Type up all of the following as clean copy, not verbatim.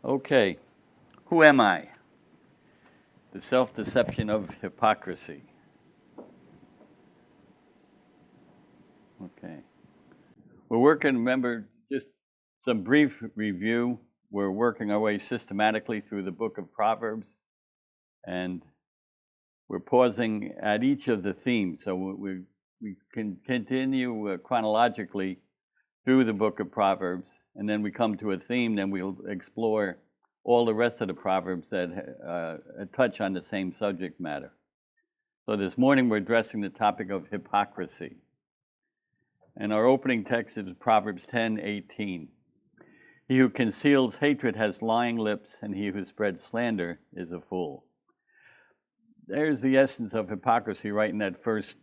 Okay, who am I? The self-deception of hypocrisy. Okay. We're working, remember, just some brief review. We're working our way systematically through the book of Proverbs, and we're pausing at each of the themes. So we can continue chronologically through the book of Proverbs, and then we come to a theme, then we'll explore all the rest of the Proverbs that touch on the same subject matter. So this morning we're addressing the topic of hypocrisy. And our opening text is Proverbs 10:18. He who conceals hatred has lying lips, and he who spreads slander is a fool. There's the essence of hypocrisy right in that first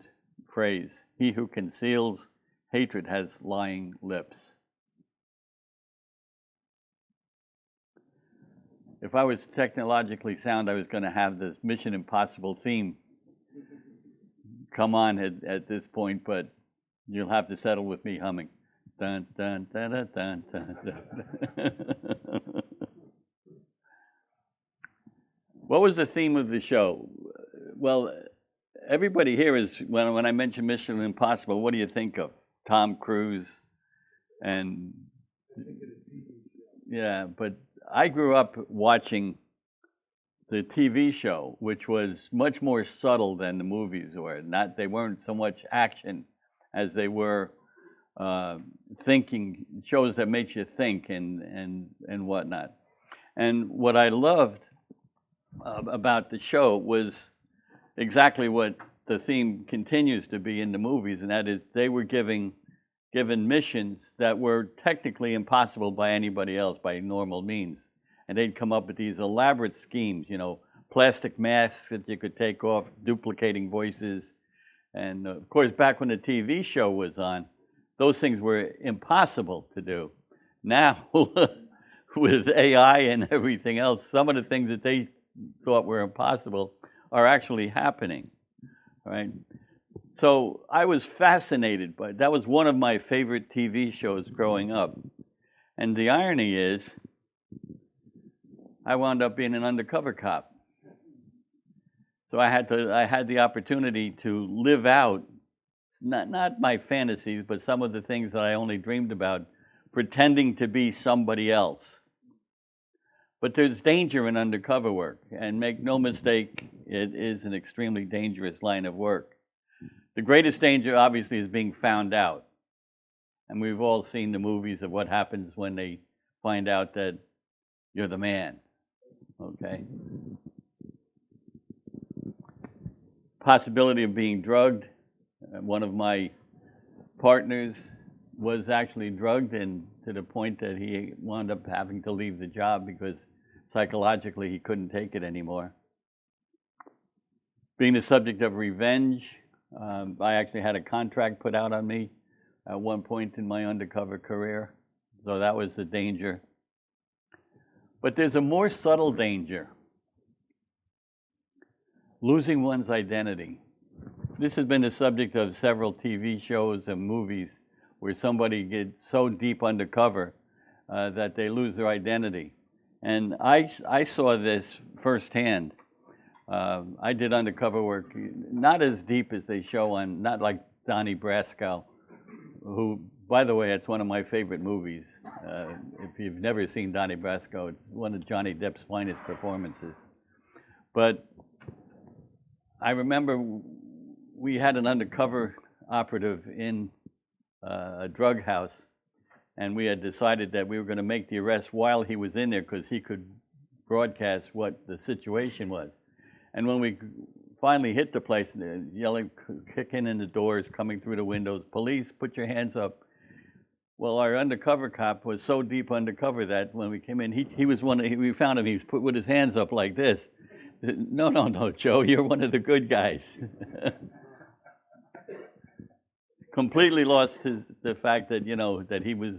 phrase. He who conceals hatred has lying lips. If I was technologically sound, I was going to have this Mission Impossible theme come on at this point, but you'll have to settle with me humming. Dun, dun, dun, dun, dun, dun, dun. What was the theme of the show? Well, everybody here is, when I mention Mission Impossible, what do you think of? Tom Cruise and, yeah, but I grew up watching the TV show, which was much more subtle than the movies were. They weren't so much action as they were thinking, shows that makes you think and whatnot. And what I loved about the show was exactly what the theme continues to be in the movies, and that is they were given missions that were technically impossible by anybody else, by normal means. And they'd come up with these elaborate schemes, plastic masks that you could take off, duplicating voices. And of course, back when the TV show was on, those things were impossible to do. Now, with AI and everything else, some of the things that they thought were impossible are actually happening, right? So I was fascinated by it. That was one of my favorite TV shows growing up. And the irony is, I wound up being an undercover cop. So I had the opportunity to live out, not my fantasies, but some of the things that I only dreamed about, pretending to be somebody else. But there's danger in undercover work, and make no mistake, it is an extremely dangerous line of work. The greatest danger, obviously, is being found out. And we've all seen the movies of what happens when they find out that you're the man, okay? Possibility of being drugged. One of my partners was actually drugged, and to the point that he wound up having to leave the job because psychologically he couldn't take it anymore. Being the subject of revenge, I actually had a contract put out on me at one point in my undercover career, so that was the danger. But there's a more subtle danger: losing one's identity. This has been the subject of several TV shows and movies where somebody gets so deep undercover that they lose their identity. And I saw this firsthand. I did undercover work, not as deep as they show on, not like Donnie Brasco, who, by the way, it's one of my favorite movies. If you've never seen Donnie Brasco, it's one of Johnny Depp's finest performances. But I remember we had an undercover operative in a drug house, and we had decided that we were going to make the arrest while he was in there because he could broadcast what the situation was. And when we finally hit the place, yelling, kicking in the doors, coming through the windows, "Police, put your hands up." Well, our undercover cop was so deep undercover that when we came in, he was we found him, he was put with his hands up like this. No, Joe, you're one of the good guys. Completely lost the fact that, that he was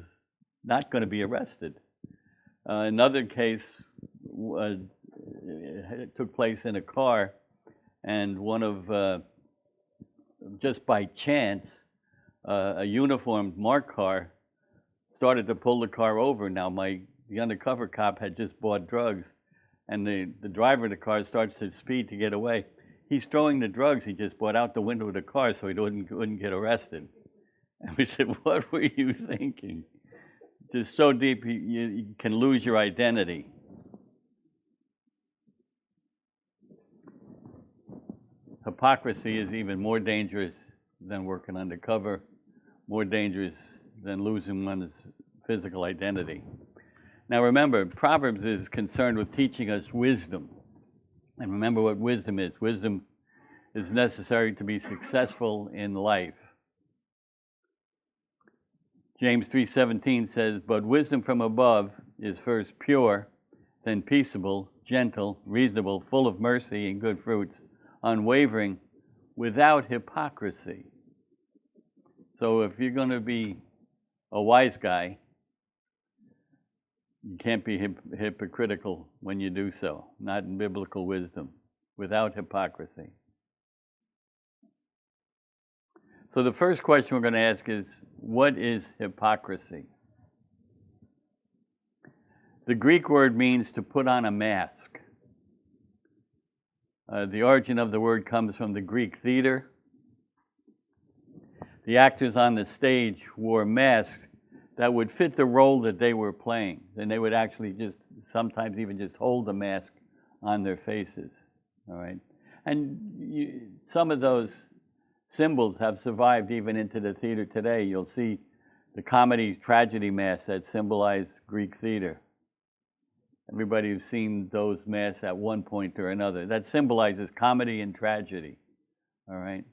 not going to be arrested. Another case it took place in a car, and just by chance, a uniformed marked car started to pull the car over. Now, the undercover cop had just bought drugs, and the driver of the car starts to speed to get away. He's throwing the drugs he just bought out the window of the car so he wouldn't get arrested. And we said, what were you thinking? Just so deep you can lose your identity. Hypocrisy is even more dangerous than working undercover, more dangerous than losing one's physical identity. Now remember, Proverbs is concerned with teaching us wisdom. And remember what wisdom is. Wisdom is necessary to be successful in life. James 3:17 says, "But wisdom from above is first pure, then peaceable, gentle, reasonable, full of mercy and good fruits, unwavering, without hypocrisy." So if you're going to be a wise guy, you can't be hypocritical when you do so, not in biblical wisdom, without hypocrisy. So the first question we're going to ask is, what is hypocrisy? The Greek word means to put on a mask. The origin of the word comes from the Greek theater. The actors on the stage wore masks that would fit the role that they were playing. And they would actually sometimes even just hold the mask on their faces. All right? And some of those symbols have survived even into the theater today. You'll see the comedy tragedy masks that symbolize Greek theater. Everybody who's seen those masks at one point or another. That symbolizes comedy and tragedy. All right?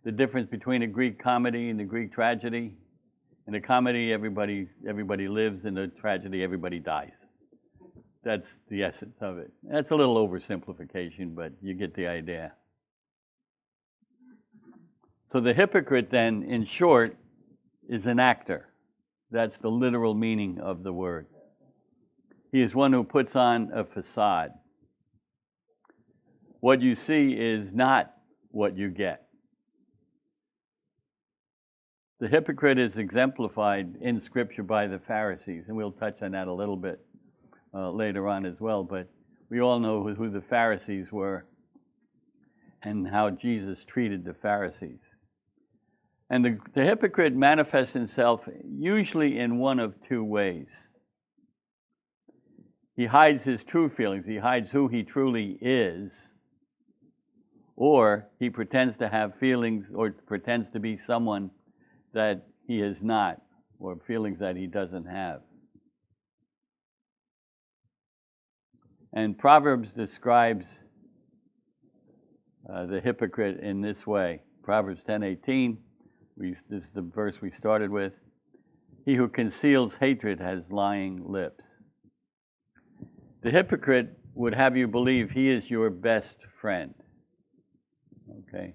The difference between a Greek comedy and a Greek tragedy: in a comedy, everybody lives. In a tragedy, everybody dies. That's the essence of it. That's a little oversimplification, but you get the idea. So the hypocrite then, in short, is an actor. That's the literal meaning of the word. He is one who puts on a facade. What you see is not what you get. The hypocrite is exemplified in Scripture by the Pharisees, and we'll touch on that a little bit later on as well, but we all know who the Pharisees were and how Jesus treated the Pharisees. And the hypocrite manifests himself usually in one of two ways. He hides his true feelings. He hides who he truly is, or he pretends to have feelings or pretends to be someone that he is not, or feelings that he doesn't have. And Proverbs describes the hypocrite in this way. Proverbs 10:18, this is the verse we started with. "He who conceals hatred has lying lips." The hypocrite would have you believe he is your best friend. Okay?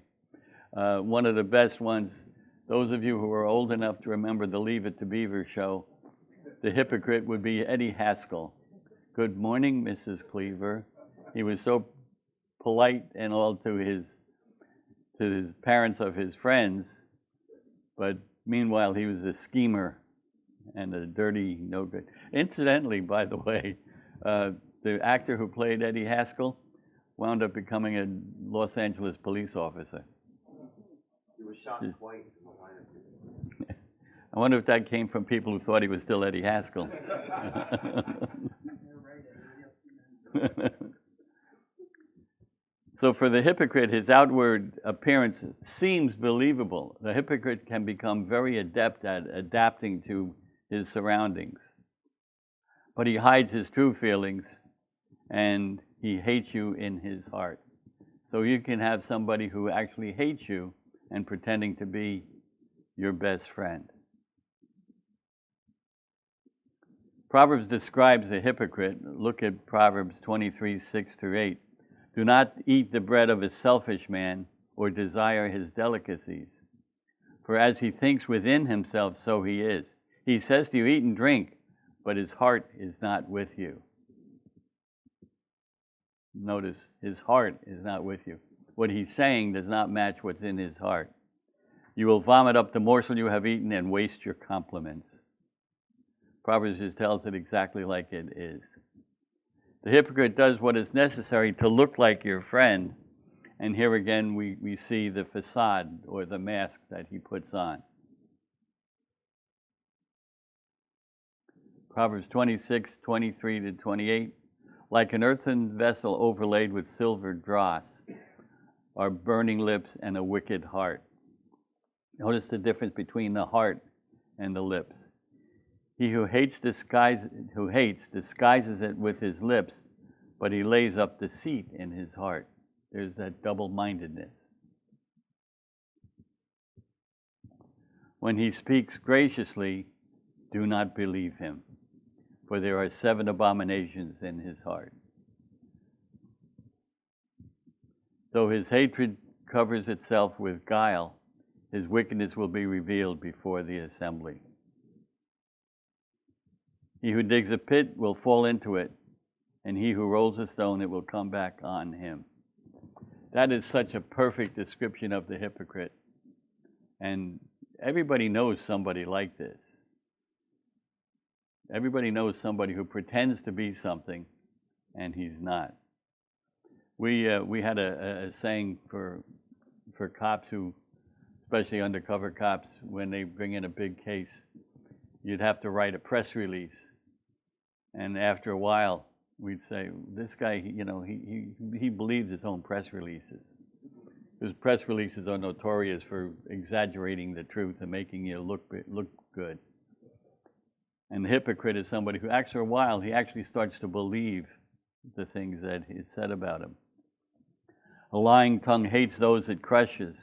One of the best ones, those of you who are old enough to remember the Leave It to Beaver show, the hypocrite would be Eddie Haskell. "Good morning, Mrs. Cleaver." He was so polite and all to his parents of his friends, but meanwhile he was a schemer and a dirty no good. Incidentally, by the way, the actor who played Eddie Haskell wound up becoming a Los Angeles police officer. He was shot twice in the line of I wonder if that came from people who thought he was still Eddie Haskell. So for the hypocrite, his outward appearance seems believable. The hypocrite can become very adept at adapting to his surroundings. But he hides his true feelings, and he hates you in his heart. So you can have somebody who actually hates you and pretending to be your best friend. Proverbs describes a hypocrite. Look at Proverbs 23:6-8. "Do not eat the bread of a selfish man or desire his delicacies. For as he thinks within himself, so he is. He says to you, eat and drink, but his heart is not with you." Notice, his heart is not with you. What he's saying does not match what's in his heart. "You will vomit up the morsel you have eaten and waste your compliments." Proverbs just tells it exactly like it is. The hypocrite does what is necessary to look like your friend, and here again we see the facade or the mask that he puts on. Proverbs 26:23-28, like an earthen vessel overlaid with silver dross are burning lips and a wicked heart. Notice the difference between the heart and the lips. He who hates disguises it with his lips, but he lays up deceit in his heart. There's that double-mindedness. When he speaks graciously, do not believe him, for there are 7 abominations in his heart. Though his hatred covers itself with guile, his wickedness will be revealed before the assembly. He who digs a pit will fall into it, and he who rolls a stone, it will come back on him. That is such a perfect description of the hypocrite. And everybody knows somebody like this. Everybody knows somebody who pretends to be something, and he's not. We had a saying for cops who, especially undercover cops, when they bring in a big case, you'd have to write a press release. And after a while, we'd say, this guy, he believes his own press releases. Because press releases are notorious for exaggerating the truth and making you look good. And the hypocrite is somebody who, after a while, he actually starts to believe the things that is said about him. A lying tongue hates those it crushes,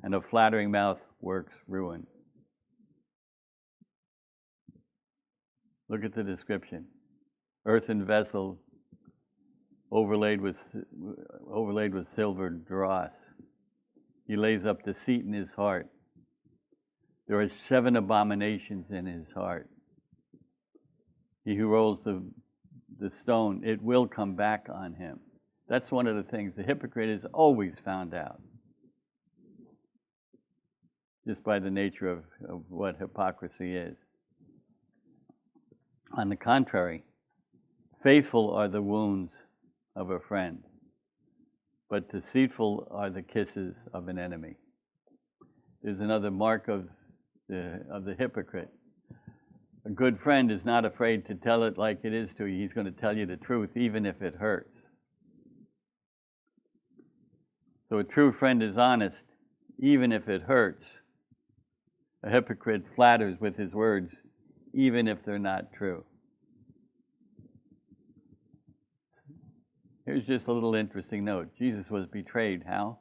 and a flattering mouth works ruin. Look at the description. Earthen vessel overlaid with silver dross. He lays up deceit in his heart. There are 7 abominations in his heart. He who rolls the stone, it will come back on him. That's one of the things the hypocrite is always found out, just by the nature of what hypocrisy is. On the contrary, faithful are the wounds of a friend, but deceitful are the kisses of an enemy. There's another mark of the hypocrite. A good friend is not afraid to tell it like it is to you. He's going to tell you the truth, even if it hurts. So a true friend is honest, even if it hurts. A hypocrite flatters with his words, even if they're not true. Here's just a little interesting note. Jesus was betrayed, how?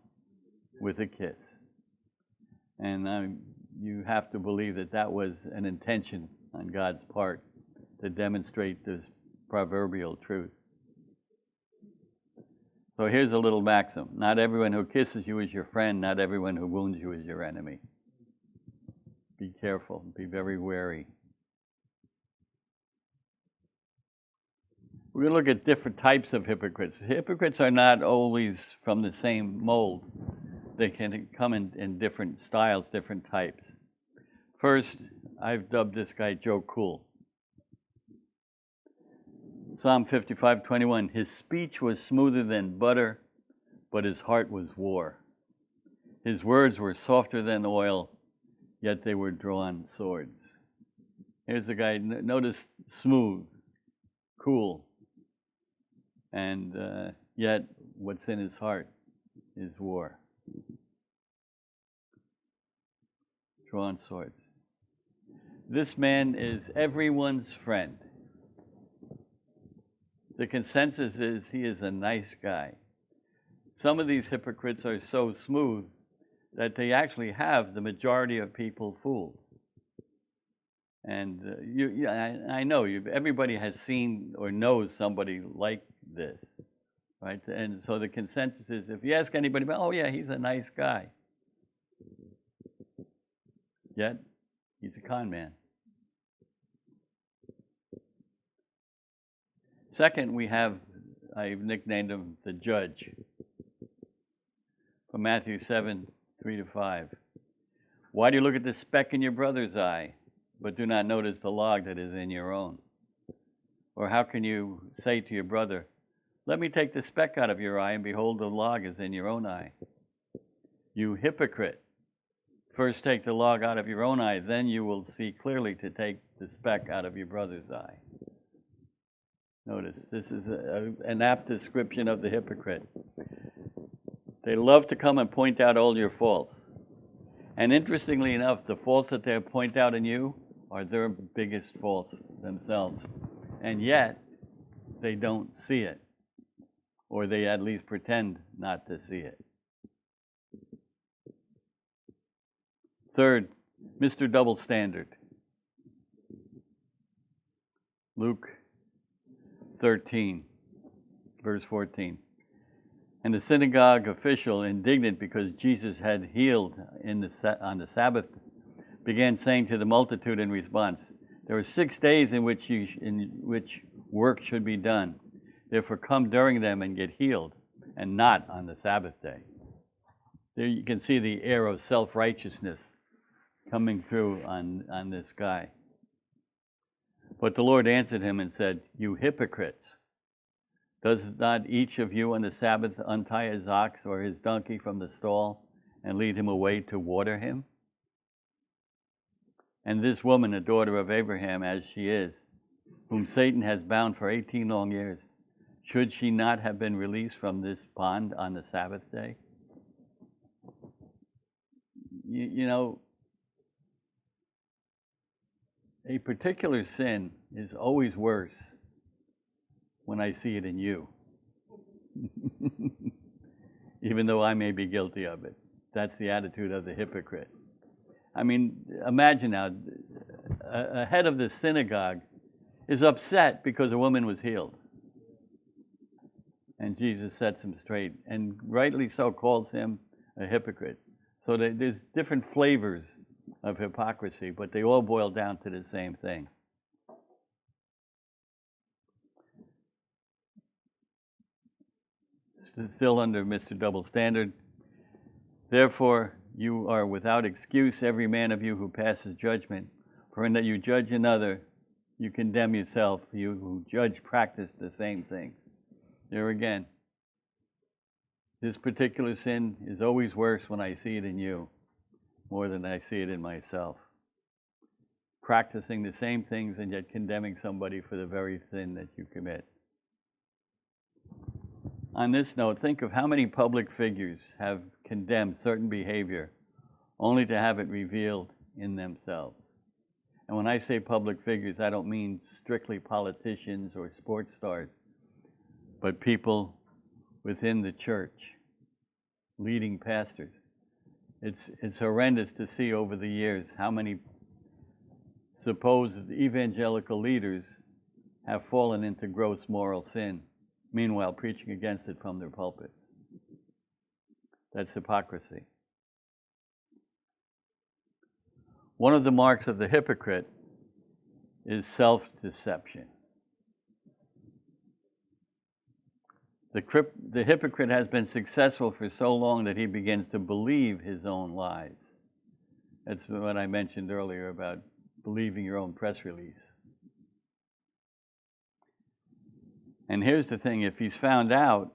With a kiss. And you have to believe that was an intention on God's part to demonstrate this proverbial truth. So here's a little maxim. Not everyone who kisses you is your friend. Not everyone who wounds you is your enemy. Be careful. Be very wary. We're going to look at different types of hypocrites. Hypocrites are not always from the same mold. They can come in different styles, different types. First, I've dubbed this guy Joe Cool. Psalm 55:21, his speech was smoother than butter, but his heart was war. His words were softer than oil, yet they were drawn swords. Here's a guy, notice smooth, cool, and yet what's in his heart is war. Drawn swords. This man is everyone's friend. The consensus is he is a nice guy. Some of these hypocrites are so smooth that they actually have the majority of people fooled. And I know everybody has seen or knows somebody like this, right? And so the consensus is, if you ask anybody about, oh yeah, he's a nice guy. Yet, he's a con man. Second, I've nicknamed him the judge. From Matthew 7:3-5. Why do you look at the speck in your brother's eye, but do not notice the log that is in your own? Or how can you say to your brother, let me take the speck out of your eye, and behold, the log is in your own eye? You hypocrite! First take the log out of your own eye, then you will see clearly to take the speck out of your brother's eye. Notice, this is an apt description of the hypocrite. They love to come and point out all your faults. And interestingly enough, the faults that they point out in you are their biggest faults themselves. And yet, they don't see it. Or they at least pretend not to see it. Third, Mr. Double Standard. Luke 13, verse 14. And the synagogue official, indignant because Jesus had healed on the Sabbath, began saying to the multitude in response, there are 6 days in which work should be done. Therefore come during them and get healed, and not on the Sabbath day. There you can see the air of self-righteousness coming through on this guy. But the Lord answered him and said, you hypocrites! Does not each of you on the Sabbath untie his ox or his donkey from the stall and lead him away to water him? And this woman, a daughter of Abraham as she is, whom Satan has bound for 18 long years, should she not have been released from this bond on the Sabbath day? You know, a particular sin is always worse when I see it in you, even though I may be guilty of it. That's the attitude of the hypocrite. I mean, imagine now, a head of the synagogue is upset because a woman was healed. And Jesus sets him straight, and rightly so calls him a hypocrite. So there's different flavors of hypocrisy, but they all boil down to the same thing. Still under Mr. Double Standard. Therefore, you are without excuse, every man of you who passes judgment. For in that you judge another, you condemn yourself. You who judge practice the same thing. There again. This particular sin is always worse when I see it in you, more than I see it in myself. Practicing the same things and yet condemning somebody for the very sin that you commit. On this note, think of how many public figures have condemned certain behavior only to have it revealed in themselves. And when I say public figures, I don't mean strictly politicians or sports stars, but people within the church, leading pastors. It's horrendous to see over the years how many supposed evangelical leaders have fallen into gross moral sin, meanwhile preaching against it from their pulpits. That's hypocrisy. One of the marks of the hypocrite is self-deception. The hypocrite has been successful for so long that he begins to believe his own lies. That's what I mentioned earlier about believing your own press release. And here's the thing, if he's found out,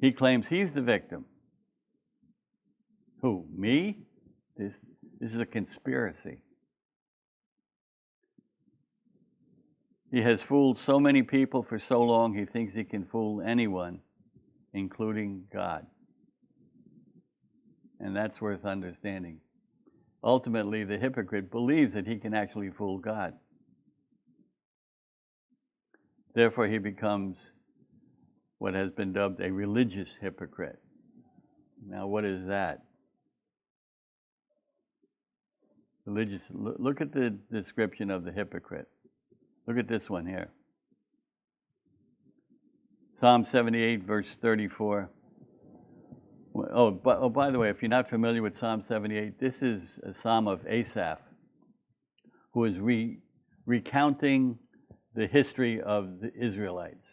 he claims he's the victim. Who, me? This is a conspiracy. He has fooled so many people for so long, he thinks he can fool anyone, including God. And that's worth understanding. Ultimately, the hypocrite believes that he can actually fool God. Therefore, he becomes what has been dubbed a religious hypocrite. Now, what is that? Religious. Look at the description of the hypocrite. Look at this one here. Psalm 78, verse 34. By the way, if you're not familiar with Psalm 78, this is a psalm of Asaph, who is recounting the history of the Israelites.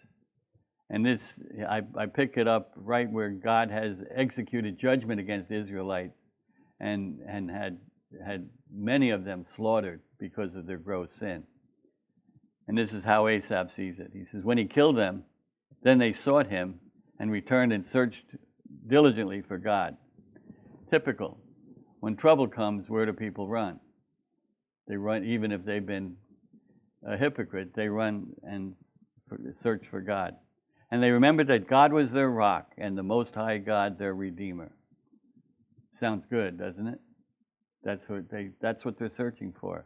And this, I pick it up right where God has executed judgment against the Israelites and had many of them slaughtered because of their gross sin. And this is how Asaph sees it. He says, when he killed them, then they sought him and returned and searched diligently for God. Typical. When trouble comes, where do people run? They run, even if they've been a hypocrite, they run and search for God. And they remembered that God was their rock and the Most High God their Redeemer. Sounds good, doesn't it? That's what they're searching for.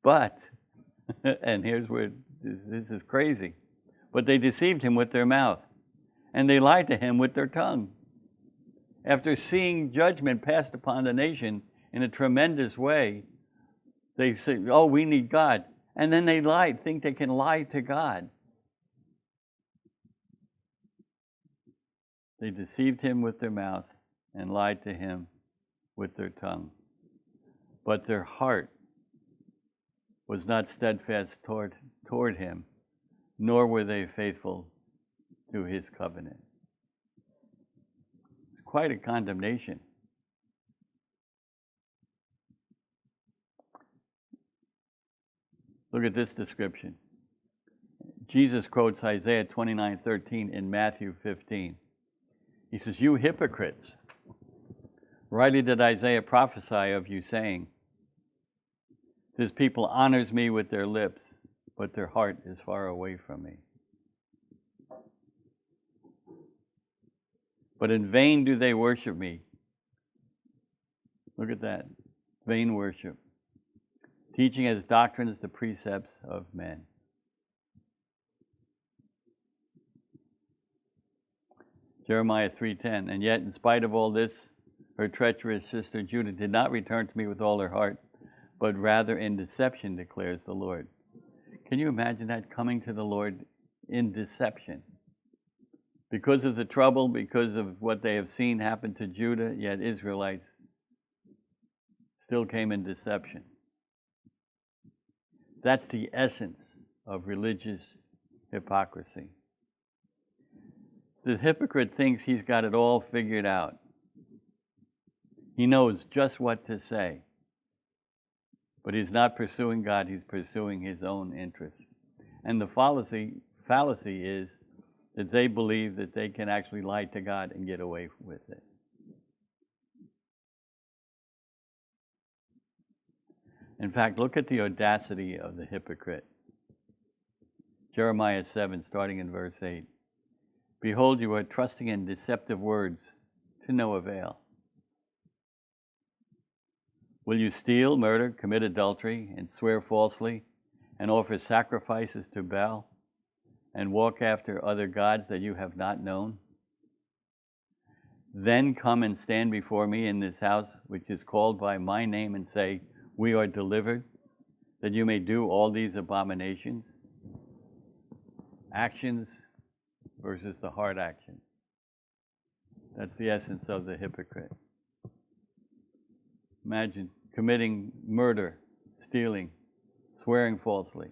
But, and here's where this is crazy, but they deceived him with their mouth, and they lied to him with their tongue. After seeing judgment passed upon the nation in a tremendous way, they say, oh, we need God. And then they lie, think they can lie to God. They deceived him with their mouth and lied to him with their tongue. But their heart was not steadfast toward him, nor were they faithful to his covenant. It's quite a condemnation. Look at this description. Jesus quotes Isaiah 29:13 in Matthew 15. He says, you hypocrites, rightly did Isaiah prophesy of you, saying, this people honors me with their lips, but their heart is far away from me. But in vain do they worship me. Look at that. Vain worship. Teaching as doctrines the precepts of men. Jeremiah 3:10. And yet, in spite of all this, her treacherous sister Judah did not return to me with all her heart, but rather in deception, declares the Lord. Can you imagine that, coming to the Lord in deception? Because of the trouble, because of what they have seen happen to Judah, yet Israelites still came in deception. That's the essence of religious hypocrisy. The hypocrite thinks he's got it all figured out. He knows just what to say. But he's not pursuing God, he's pursuing his own interests. And the fallacy is that they believe that they can actually lie to God and get away with it. In fact, look at the audacity of the hypocrite. Jeremiah 7, starting in verse 8. Behold, you are trusting in deceptive words to no avail. Will you steal, murder, commit adultery, and swear falsely, and offer sacrifices to Baal, and walk after other gods that you have not known? Then come and stand before me in this house, which is called by my name, and say, we are delivered, that you may do all these abominations. Actions versus the heart action. That's the essence of the hypocrite. Imagine committing murder, stealing, swearing falsely,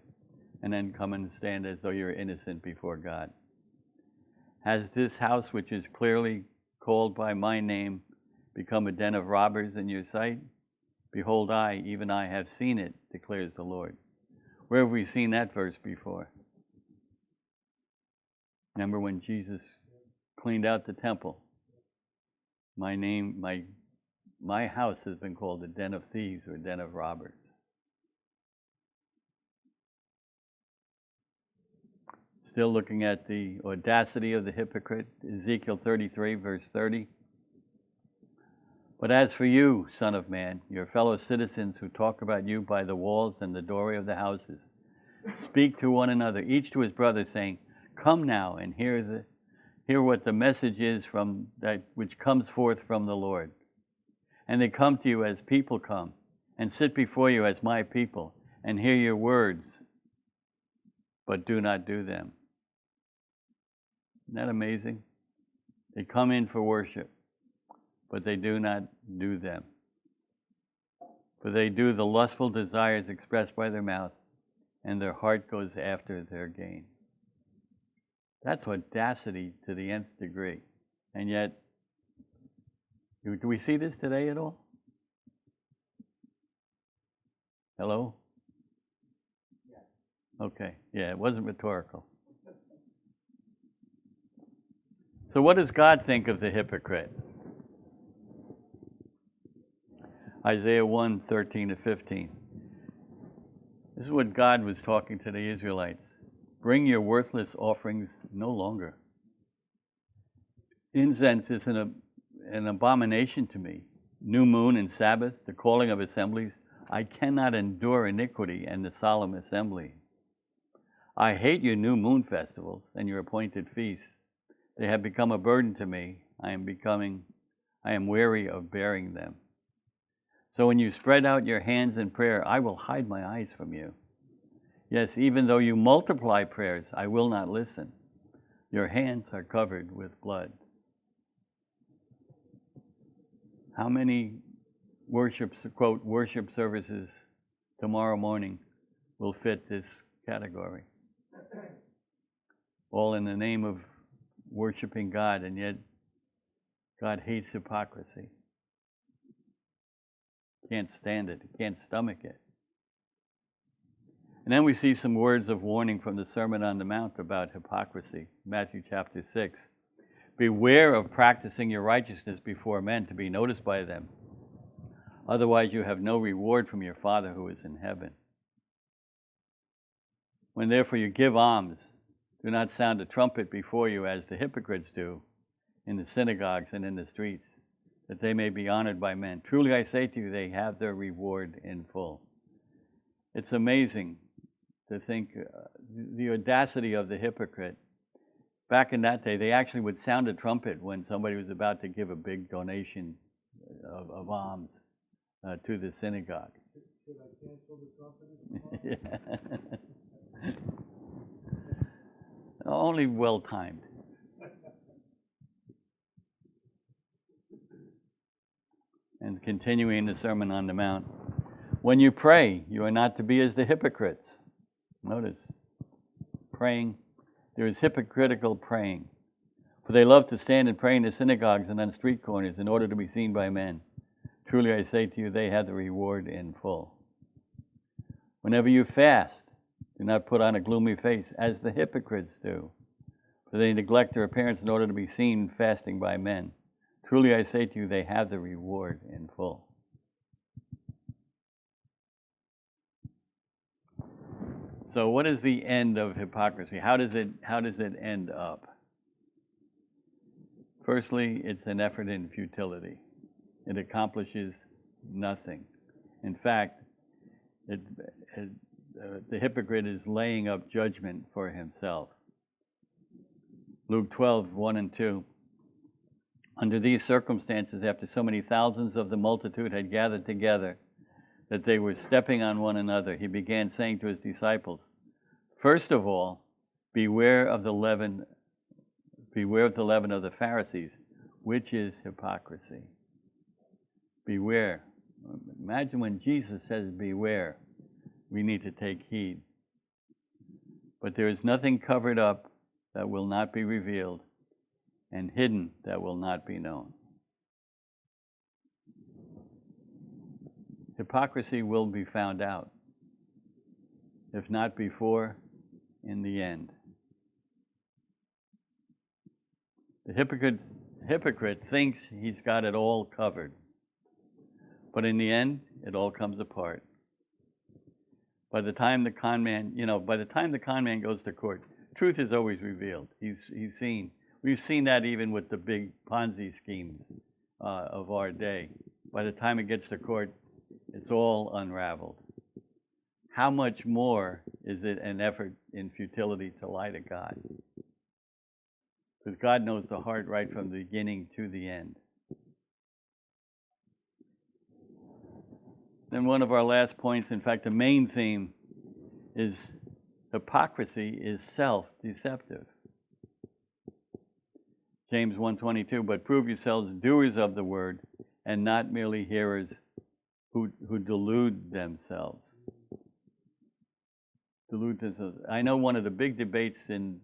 and then come and stand as though you're innocent before God. Has this house, which is clearly called by my name, become a den of robbers in your sight? Behold, I, even I, have seen it, declares the Lord. Where have we seen that verse before? Remember when Jesus cleaned out the temple? My house has been called a den of thieves or a den of robbers. Still looking at the audacity of the hypocrite, Ezekiel 33, verse 30. But as for you, son of man, your fellow citizens who talk about you by the walls and the doorway of the houses, speak to one another, each to his brother, saying, come now and hear what the message is from that which comes forth from the Lord. And they come to you as people come, and sit before you as my people, and hear your words, but do not do them. Isn't that amazing? They come in for worship, but they do not do them. For they do the lustful desires expressed by their mouth, and their heart goes after their gain. That's audacity to the nth degree. And yet, do we see this today at all? Hello? Okay, yeah, it wasn't rhetorical. So what does God think of the hypocrite? Isaiah 1:13-15. This is what God was talking to the Israelites. Bring your worthless offerings no longer. Incense is an abomination to me. New moon and Sabbath, the calling of assemblies. I cannot endure iniquity and the solemn assembly. I hate your new moon festivals and your appointed feasts. They have become a burden to me. I am weary of bearing them. So when you spread out your hands in prayer, I will hide my eyes from you. Yes, even though you multiply prayers, I will not listen. Your hands are covered with blood. How many quote, worship services tomorrow morning will fit this category? All in the name of worshiping God, and yet God hates hypocrisy. Can't stand it. Can't stomach it. And then we see some words of warning from the Sermon on the Mount about hypocrisy. Matthew chapter 6. Beware of practicing your righteousness before men to be noticed by them. Otherwise you have no reward from your Father who is in heaven. When therefore you give alms, do not sound a trumpet before you as the hypocrites do in the synagogues and in the streets, that they may be honored by men. Truly I say to you, they have their reward in full. It's amazing to think the audacity of the hypocrite. Back in that day, they actually would sound a trumpet when somebody was about to give a big donation of alms to the synagogue. Should I cancel the trumpet? Yeah. Only well timed. And continuing the Sermon on the Mount. When you pray, you are not to be as the hypocrites. Notice, praying, there is hypocritical praying. For they love to stand and pray in the synagogues and on street corners in order to be seen by men. Truly I say to you, they have the reward in full. Whenever you fast, do not put on a gloomy face, as the hypocrites do. For they neglect their appearance in order to be seen fasting by men. Truly I say to you, they have the reward in full. So what is the end of hypocrisy? How does it end up? Firstly, it's an effort in futility. It accomplishes nothing. In fact, the hypocrite is laying up judgment for himself. Luke 12:1-2. Under these circumstances, after so many thousands of the multitude had gathered together, that they were stepping on one another, he began saying to his disciples, first of all, beware of the leaven of the Pharisees, which is hypocrisy. Beware. Imagine when Jesus says beware, we need to take heed. But there is nothing covered up that will not be revealed, and hidden that will not be known. Hypocrisy will be found out, if not before, in the end. The hypocrite thinks he's got it all covered, but in the end, it all comes apart. By the time the con man goes to court, truth is always revealed. He's seen. We've seen that even with the big Ponzi schemes of our day. By the time it gets to court, it's all unraveled. How much more is it an effort in futility to lie to God? Because God knows the heart right from the beginning to the end. Then one of our last points, in fact, the main theme, is hypocrisy is self-deceptive. James 1:22, but prove yourselves doers of the word and not merely hearers who delude themselves. I know one of the big debates in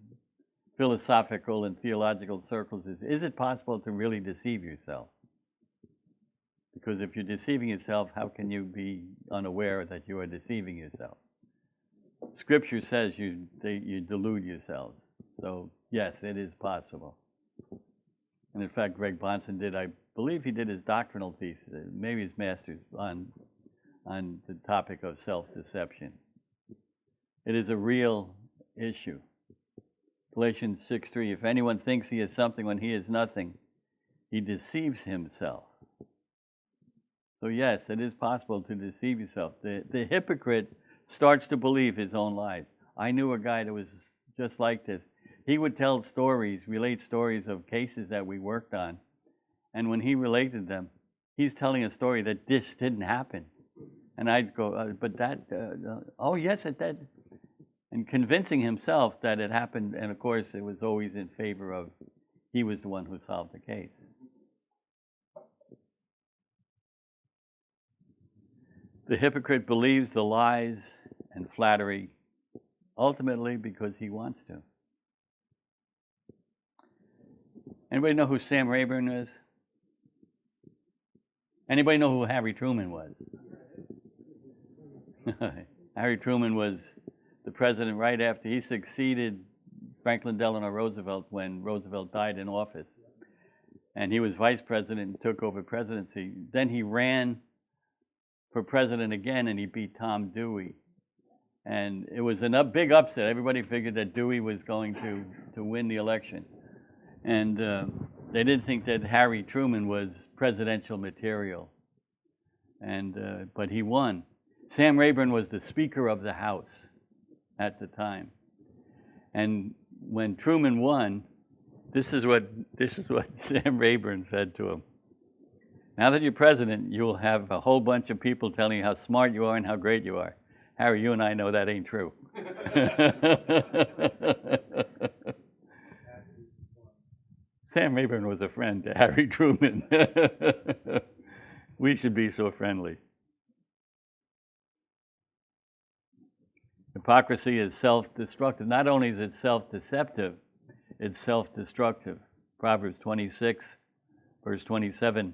philosophical and theological circles is it possible to really deceive yourself? Because if you're deceiving yourself, how can you be unaware that you are deceiving yourself? Scripture says you delude yourselves. So, yes, it is possible. And in fact, Greg Bonson did, I believe he did his doctrinal thesis, maybe his master's, on the topic of self-deception. It is a real issue. Galatians 6:3, if anyone thinks he is something when he is nothing, he deceives himself. So yes, it is possible to deceive yourself. The hypocrite starts to believe his own lies. I knew a guy that was just like this. He would tell stories, relate stories of cases that we worked on. And when he related them, he's telling a story that this didn't happen. And I'd go, but that, oh yes, it did. And convincing himself that it happened, and of course it was always in favor of, he was the one who solved the case. The hypocrite believes the lies and flattery ultimately because he wants to. Anybody know who Sam Rayburn is? Anybody know who Harry Truman was? Harry Truman was the president right after he succeeded Franklin Delano Roosevelt when Roosevelt died in office. And he was vice president and took over presidency. Then he ran for president again and he beat Tom Dewey. And it was a big upset. Everybody figured that Dewey was going to win the election. And they didn't think that Harry Truman was presidential material. And but he won. Sam Rayburn was the Speaker of the House at the time. And when Truman won, this is what Sam Rayburn said to him. Now that you're president, you'll have a whole bunch of people telling you how smart you are and how great you are. Harry, you and I know that ain't true. Sam Rayburn was a friend to Harry Truman. We should be so friendly. Hypocrisy is self-destructive. Not only is it self-deceptive, it's self-destructive. Proverbs 26, verse 27.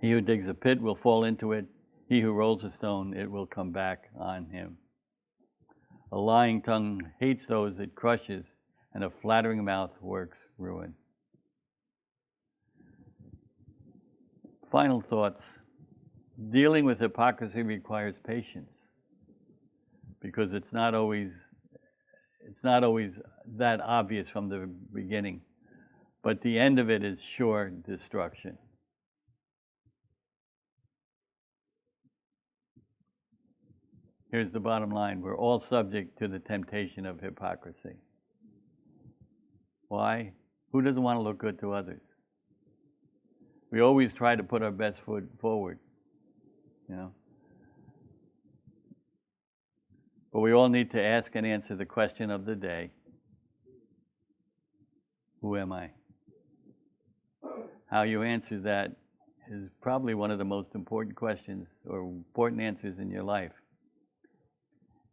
He who digs a pit will fall into it. He who rolls a stone, it will come back on him. A lying tongue hates those it crushes, and a flattering mouth works ruin. Final thoughts. Dealing with hypocrisy requires patience, because it's not always that obvious from the beginning, but the end of it is sure destruction. Here's the bottom line. We're all subject to the temptation of hypocrisy. Why? Who doesn't want to look good to others? We always try to put our best foot forward, you know. But we all need to ask and answer the question of the day. Who am I? How you answer that is probably one of the most important questions or important answers in your life.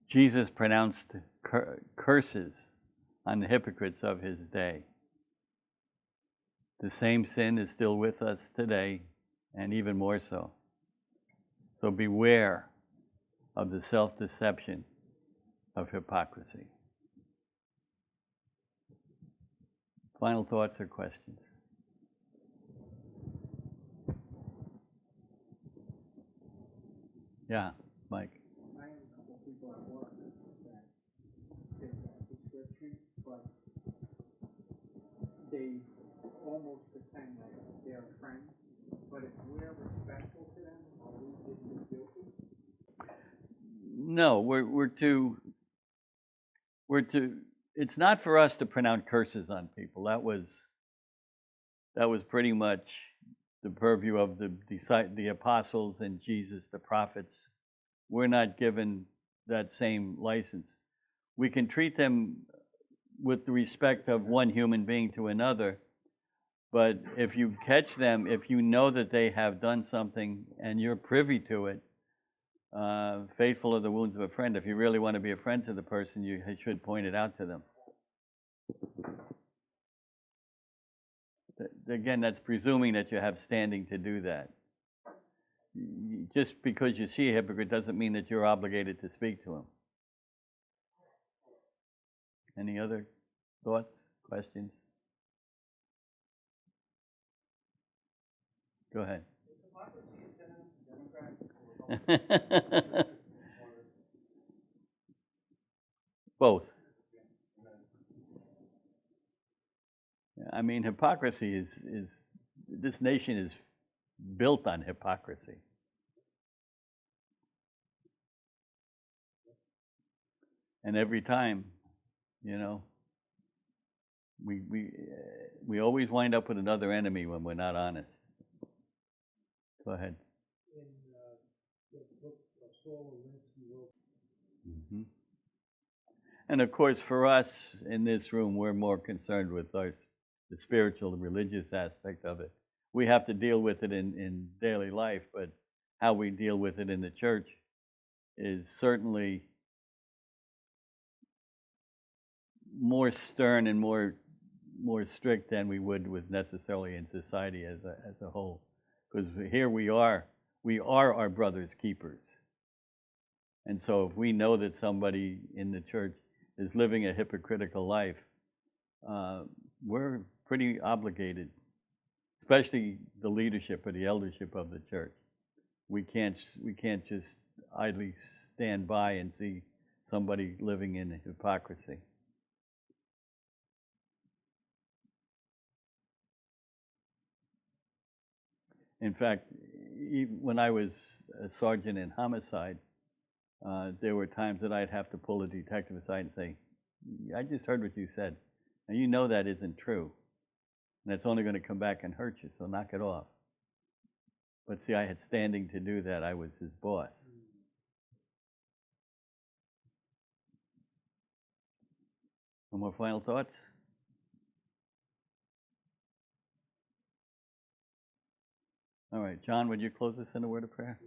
Jesus pronounced curses on the hypocrites of his day. The same sin is still with us today, and even more so. So beware of the self-deception of hypocrisy. Final thoughts or questions? Yeah, Mike. I have a couple people at work that fit that description, but they almost pretend like they're friends. But if we're respectful to them, are we just guilty? No, we're to. It's not for us to pronounce curses on people. That was pretty much the purview of the apostles and Jesus, the prophets. We're not given that same license. We can treat them with the respect of one human being to another, but if you catch them, if you know that they have done something and you're privy to it, faithful are the wounds of a friend. If you really want to be a friend to the person, you should point it out to them. Again, that's presuming that you have standing to do that. just because you see a hypocrite doesn't mean that you're obligated to speak to him. Any other thoughts, questions? Go ahead. Both. I mean, hypocrisy is this nation is built on hypocrisy. And every time, you know, we always wind up with another enemy when we're not honest. Go ahead. In the book of Saul and Winston wrote. Mm-hmm. And of course, for us in this room, we're more concerned with the spiritual and religious aspect of it. We have to deal with it in daily life, but how we deal with it in the church is certainly more stern and more strict than we would with necessarily in society as a whole. Because here we are our brother's keepers. And so if we know that somebody in the church is living a hypocritical life, we're pretty obligated, especially the leadership or the eldership of the church. We can't just idly stand by and see somebody living in hypocrisy. In fact, even when I was a sergeant in homicide, there were times that I'd have to pull a detective aside and say, I just heard what you said. Now you know that isn't true. And that's only going to come back and hurt you, so knock it off. But see, I had standing to do that. I was his boss. No more final thoughts? All right, John, would you close us in a word of prayer?